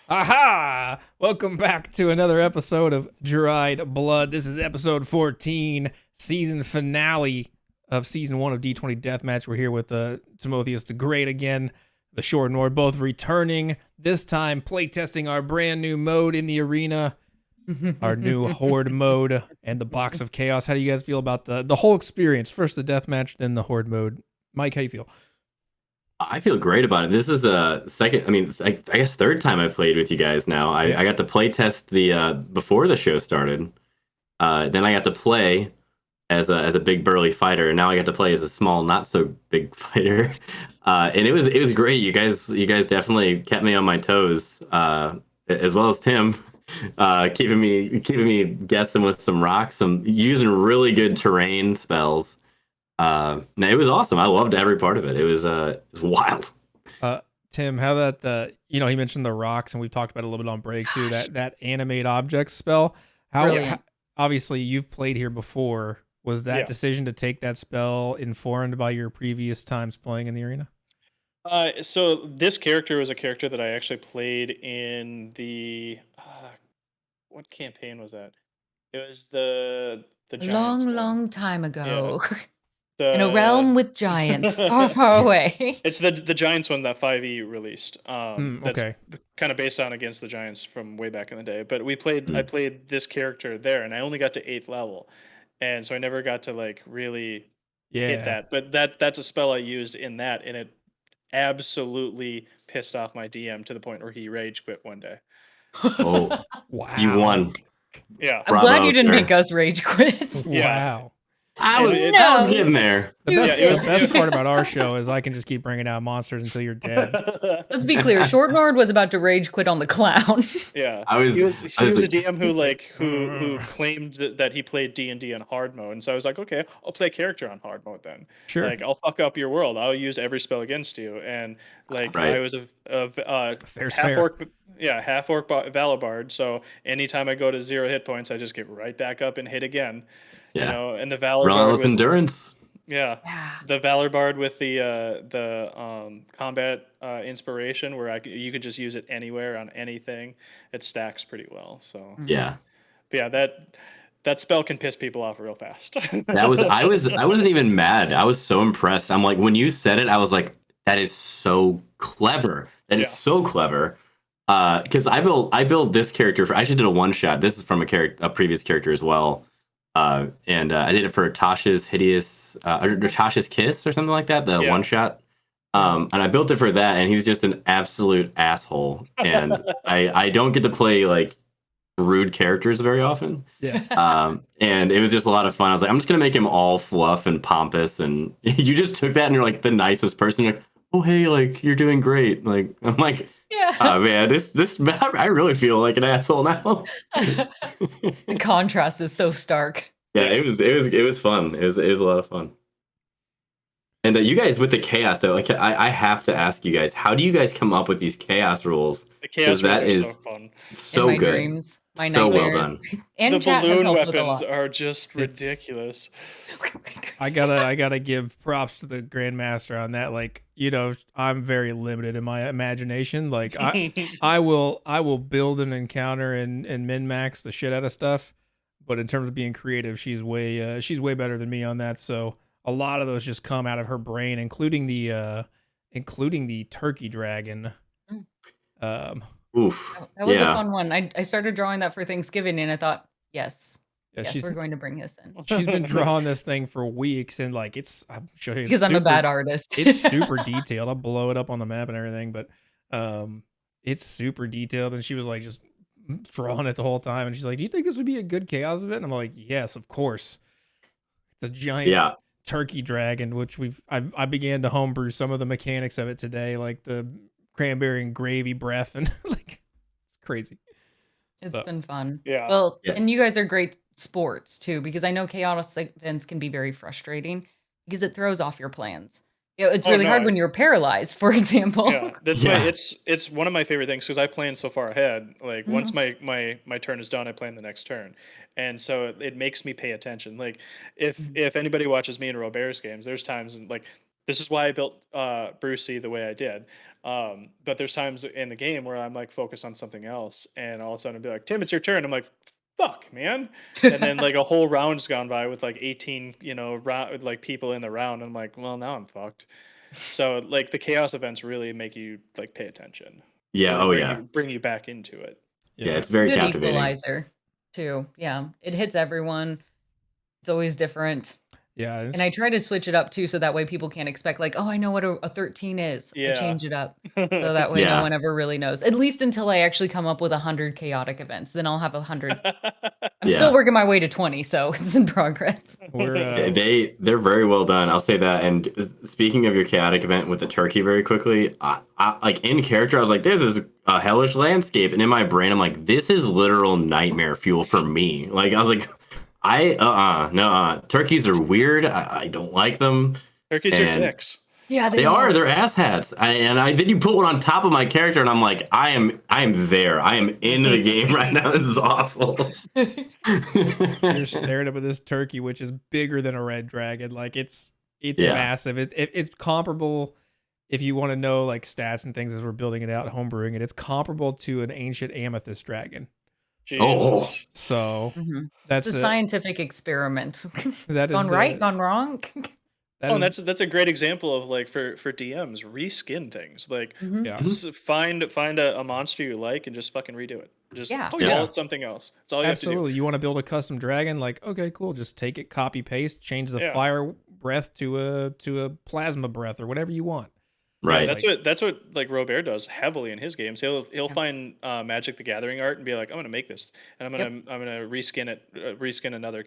Aha! Welcome back to another episode of Dried Blood. This is episode 14, season finale of season 1 of D20 Deathmatch. We're here with Timotheus the Great again, the Short Nord, both returning, this time playtesting our brand new mode in the arena, our new Horde mode, and the Box of Chaos. How do you guys feel about the whole experience? First the Deathmatch, then the Horde mode. Mike, how do you feel? I feel great about it. This is a second, I guess third time I've played with you guys now. Yeah. I got to play test the before the show started. Then I got to play as a big burly fighter, and now I got to play as a small, not so big fighter. And it was great. You guys definitely kept me on my toes, as well as Tim, keeping me guessing with some rocks, some using really good terrain spells. No, it was awesome. I loved every part of it. It was wild. Tim, how he mentioned the rocks, and we've talked about it a little bit on break too. Gosh, That animate object spell. How brilliant. obviously you've played here before. Was that Yeah. decision to take that spell informed by your previous times playing in the arena? So this character was a character that I actually played in the what campaign was that? It was the A Giants long, one. long time Yeah. ago. In a The realm with giants far, far away. It's the Giants one that 5e released. That's Okay. kind of based on Against the Giants from way back in the day. But I Mm. played this character there, and I only got to 8th level, and so I never got to like really hit Yeah. that. But that's a spell I used in that, and it absolutely pissed off my DM to the point where he rage quit one day. Oh, you Wow. won. Yeah, I'm glad Bravo, you didn't make sir. us rage quit. yeah, Wow. I and was it, I was No. getting there. The It was best yeah, it the was. still. best part about our show is I can just keep bringing out monsters until you're dead. Let's be clear. Short Nord was about to rage quit on the clown. Yeah, I was I he was was a like, DM who He's like, like who claimed that he played D&D on hard mode, and so I was like, okay, I'll play character on hard mode then. sure. Like, I'll fuck up your world. I'll use every spell against you, and like I right. was a Fair's half fair. orc, yeah, half orc Valor Bard. So anytime I go to 0 hit points, I just get right back up and hit again. Yeah. And the Valor Bard Relentless with endurance. yeah, Yeah. the Valor Bard with the combat inspiration, where you could just use it anywhere on anything. It stacks pretty well. So, Mhm. Yeah. but yeah, that spell can piss people off real fast. I wasn't even mad. I was so impressed. I'm like, when you said it, I was like, that is so clever. That is Yeah. so clever. Because I built this character I actually did a one shot. This is from a previous character as well. And I did it for Tasha's hideous or Tasha's kiss or something like that, the one Yeah. shot. And I built it for that, and he's just an absolute asshole. And I don't get to play like rude characters very often. Yeah. And it was just a lot of fun. I was like, I'm just gonna make him all fluff and pompous, and you just took that and you're like the nicest person. You're like, oh hey, like you're doing great. Like I'm like, Yes. oh man, this I really feel like an asshole now. The contrast is so stark. Yeah, Yeah. it was fun. It was a lot of fun. And you guys with the chaos though, like I have to ask you guys, how do you guys come up with these chaos rules? The Because chaos rules that are so is fun. In so my good, dreams, my so well nightmares. done. And The chat has balloon helped with a weapons lot. are just It's- ridiculous. I gotta give props to the Grandmaster on that. Like, I'm very limited in my imagination. Like I will build an encounter and min max the shit out of stuff. But in terms of being creative, she's way better than me on that. So a lot of those just come out of her brain, including the turkey dragon. Mm. Um Oof. That was a Yeah. fun one. I started drawing that for Thanksgiving, and I thought, yes, yeah, yes, we're going to bring this in. she's been drawing this thing for weeks, and like I'm sure Because I'm a bad artist. it's super detailed. I'll blow it up on the map and everything, but it's super detailed. And she was like just drawing it the whole time. And she's like, "Do you think this would be a good chaos event?" And I'm like, "Yes, of course." It's a giant Yeah. turkey dragon, which I began to homebrew some of the mechanics of it today, like the cranberry and gravy breath, and like it's crazy. It's So, been fun. Yeah. Well, Yeah. and you guys are great sports too, because I know chaos events can be very frustrating because it throws off your plans. It's Oh, really no, hard when you're paralyzed, for example. Yeah, that's Yeah. why it's one of my favorite things because I plan so far ahead. Like once Mhm. my turn is done, I plan the next turn, and so it makes me pay attention. Like if Mhm. if anybody watches me in Robert's games, there's times like this is why I built Brucey the way I did. But there's times in the game where I'm like focused on something else, and all of a sudden I'd be like, Tim, it's your turn. I'm like, fuck, man. And then like a whole round's gone by with like 18, like people in the round. And I'm like, well, now I'm fucked. So like the chaos events really make you like pay attention. Yeah. Really Oh bring yeah. you bring you back into it. Yeah. It's It's a very good captivating. equalizer too. Yeah, it hits everyone. It's always different. Yeah, And I try to switch it up too, so that way people can't expect like, oh, I know what a 13 is. I Yeah. change it up. So that way no Yeah. one ever really knows. At least until I actually come up with 100 chaotic events. Then I'll have 100. I'm still Yeah. working my way to 20, so it's in progress. we're They're very well done. I'll say that. And speaking of your chaotic event with the turkey, very quickly, I like in character, I was like, "This is a hellish landscape," and in my brain, I'm like, "This is literal nightmare fuel for me." Like I was like, no, turkeys are weird. I don't like them, Turkeys are and dicks. Yeah, they are. They're asshats. Then you put one on top of my character, and I'm like, I am there. I am in the game right now. This is awful. you're staring up at this turkey, which is bigger than a red dragon. Like it's Yeah. massive. It's comparable. If you want to know like stats and things as we're building it out, homebrewing it, it's comparable to an ancient amethyst dragon. Oh. Jesus. So Mhm. that's It's a scientific experiment. that is Gone right, the gone wrong. that Oh, is and that's a great example of like for DMs reskin things. Like Mhm. yeah. just find a monster you like and just fucking redo it. Just Yeah. Oh call yeah. it something else. That's all you have to do. Absolutely. You want to build a custom dragon? Like, okay, cool. Just take it, copy paste, change the Yeah. fire breath to a plasma breath or whatever you want. Yeah, Right. that's what like Robert does heavily in his games. He'll Yeah. find Magic the Gathering art and be like, I'm gonna make this, and Yep. I'm gonna reskin it, reskin another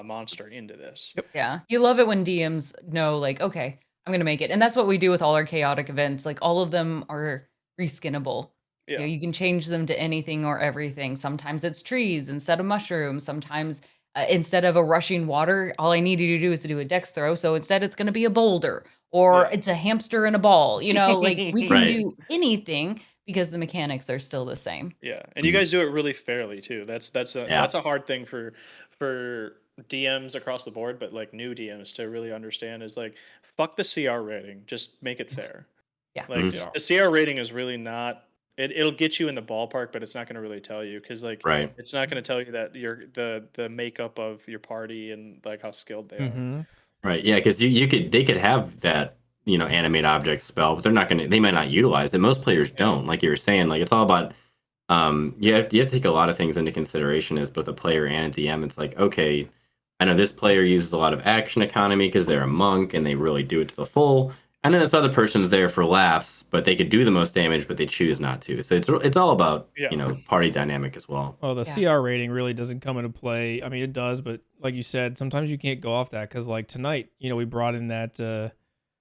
monster into this. Yeah. You love it when DMs know, like, okay, I'm going to make it. And that's what we do with all our chaotic events. Like, all of them are reskinnable. You know, Yeah, you can change them to anything or everything. Sometimes it's trees instead of mushrooms. Sometimes instead of a rushing water, all I need you to do is to do a dex throw. So instead, it's going to be a boulder or yeah. it's a hamster in a ball. You know, like we can Right. do anything because the mechanics are still the same. Yeah, and you Mhm. guys do it really fairly too. Yeah. That's a hard thing for DMs across the board, but like new DMs to really understand is like fuck the CR rating, just make it fair. Yeah. Like Mhm. the CR rating is really not. It'll get you in the ballpark, but it's not going to really tell you because like Right. it's not going to tell you that you're the makeup of your party and like how skilled they are. Mm-hmm. Right. Yeah, because they could have that, animate object spell, but they might not utilize it. Most players Yeah. don't. Like you were saying, like it's all about you have to take a lot of things into consideration as both a player and a DM. It's like, okay, I know this player uses a lot of action economy because they're a monk and they really do it to the full. And then this other person's there for laughs, but they could do the most damage, but they choose not to. So it's all about Yeah. party dynamic as well. Well, the Yeah. CR rating really doesn't come into play. I mean, it does, but like you said, sometimes you can't go off that because, like tonight, we brought in that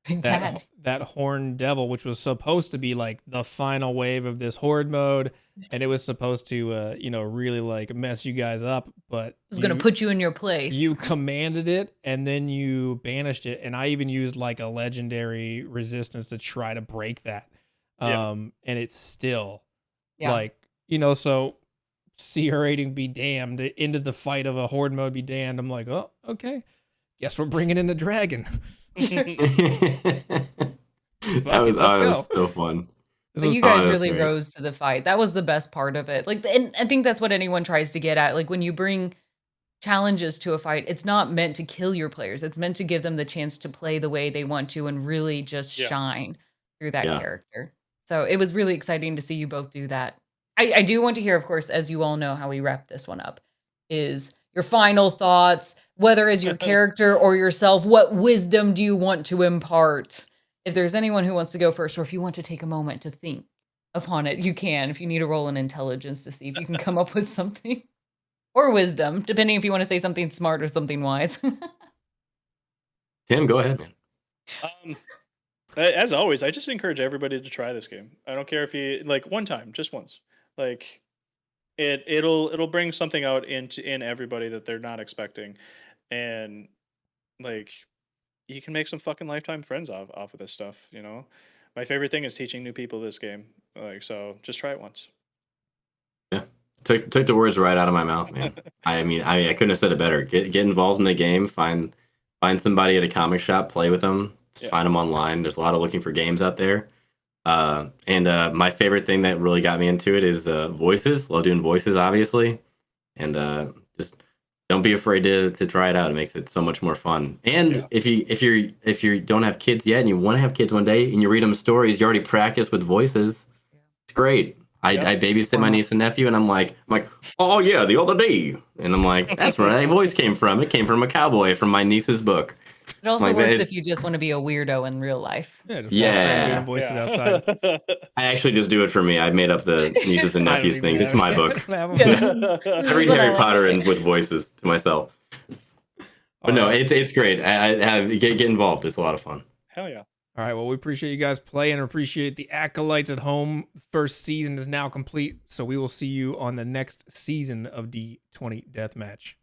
Big bad. that horned devil, which was supposed to be like the final wave of this horde mode, and it was supposed to, really like mess you guys up. But I was going to put you in your place. you commanded it, and then you banished it, and I even used like a legendary resistance to try to break that. Yeah. And it's still Yeah. like so. CR rating be damned. Into the fight of a horde mode be damned. I'm like, oh, okay. Guess we're bringing in the dragon. that Let's was go. so fun. But you Oh, guys that was really great. rose to the fight. That was the best part of it. Like, and I think that's what anyone tries to get at. Like, when you bring challenges to a fight, it's not meant to kill your players. It's meant to give them the chance to play the way they want to and really just Yeah. shine through that Yeah. character. So it was really exciting to see you both do that. I do want to hear, of course, as you all know how we wrap this one up, is your final thoughts, whether as your character or yourself, what wisdom do you want to impart? If there's anyone who wants to go first, or if you want to take a moment to think upon it, you can. If you need to roll an intelligence to see if you can come up with something. Or wisdom, depending if you want to say something smart or something wise. Tim, go ahead, man. As always, I just encourage everybody to try this game. I don't care if you like one time, just once. Like it'll bring something out in everybody that they're not expecting, and like you can make some fucking lifetime friends off of this stuff. My favorite thing is teaching new people this game. Like so, just try it once. Yeah, took the words right out of my mouth, man. I mean, I couldn't have said it better. Get involved in the game. Find somebody at a comic shop, play with them. Just find them online. There's a lot of looking for games out there. And my favorite thing that really got me into it is voices. Love doing voices, obviously. And just don't be afraid to try it out. It makes it so much more fun. And if you don't have kids yet and you want to have kids one day and you read them stories, you already practice with voices. It's great. I babysit my niece and nephew, and I'm like, oh yeah, the other day, and I'm like, that's where that voice came from. It came from a cowboy from my niece's book. It also works if you just want to be a weirdo in real life. Yeah, doing voices outside. I actually just do it for me. I made up the nieces and nephews thing. It's my book. I read Harry Potter and with voices to myself. But no, it's great. I get involved. It's a lot of fun. Hell yeah. All right, well, we appreciate you guys playing and appreciate the acolytes at home. First season is now complete, so we will see you on the next season of D20 Deathmatch.